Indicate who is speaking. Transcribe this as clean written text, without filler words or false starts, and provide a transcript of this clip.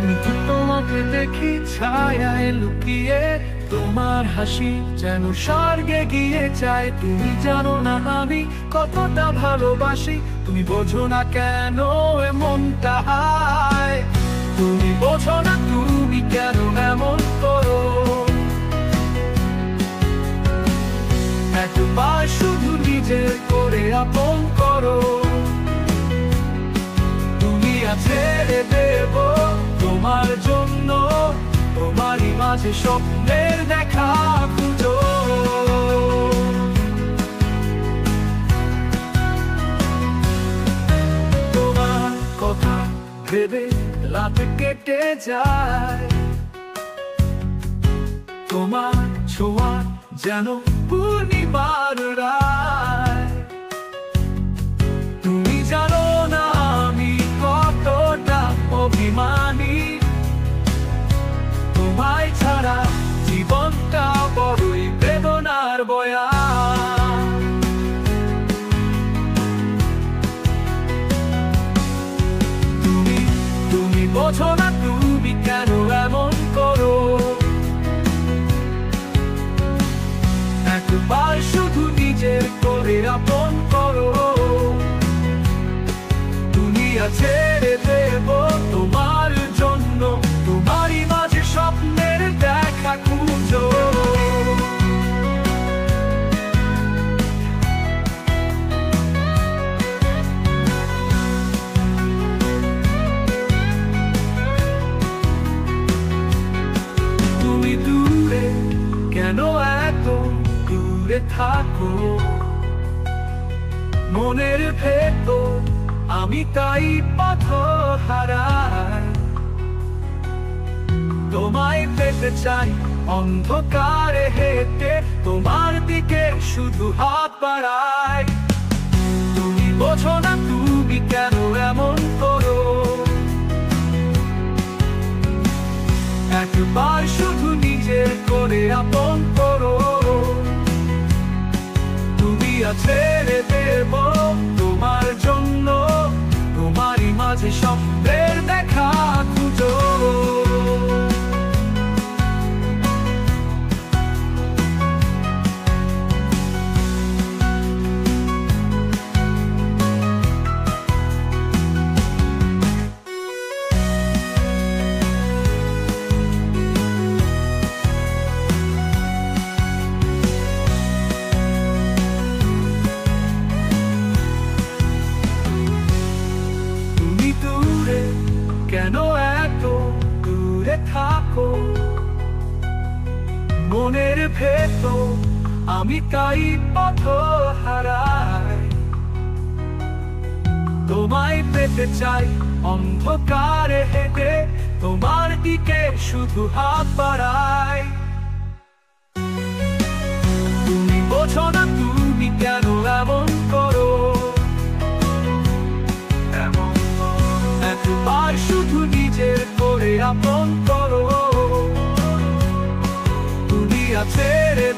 Speaker 1: আমি তোমাকে দেখি ছায়ায় লুকিয়ে, তোমার হাসি যেন স্বর্গে গিয়ে যায়। তুমি জানো না আমি কতটা ভালোবাসি, তুমি বোঝো না কেন এমনটা হয়। তুমি বোঝো না তুমি কেন এমন করো। একবার শুধু নিজের করে আপন করো। দুনিয়া ছেড়ে দেব তোমার জন্য, তোমারই মাঝে স্বপ্নের দেখা খুঁজো। তোমার কথা ভেবে রাত কেটে যায়, তোমার ছোঁয়া যেন পূর্ণিমার রায়। তুমি জানো না আমি কতটা অভিমানী, তোমায় ছাড়া জীবনটা বড়ই বেদনার বয়ান। তুমি বোঝো না তুমি কেন এমন করো। একবার শুধু নিজের করে আপন করো। দুনিয়া ছেড়ে দেব তোমার জন্য, তোমারই মাঝে স্বপ্নের দেখা খুঁজো। তুমি দূরে কেন এত দূরে থাকো, মনের ভেতর আমি তাই পথ হারাই। তোমায় পেতে চাই অন্ধকারে হেঁটে, তোমার দিকে শুধু হাত বাড়াই। তুমি বোঝো না তুমি কেন এমন করো। একবার শুধু নিজের করে আপন করো। তুমি ছেড়ে দেব তোমার জন্য, তোমারই মাঝে স্বপ্নের দেখা খুঁজো। কেন এত দূরে থাকো, মনের ভেতর আমি তাই পথ হারাই। তোমায় পেতে চাই অন্ধকারে হেঁটে, তোমার দিকে শুধু হাত বাড়াই। তুমি বোঝো না তুমি কেন এমন করো। একবার শুধু নিজের করে আপন করো। দুনিয়া ছেড়ে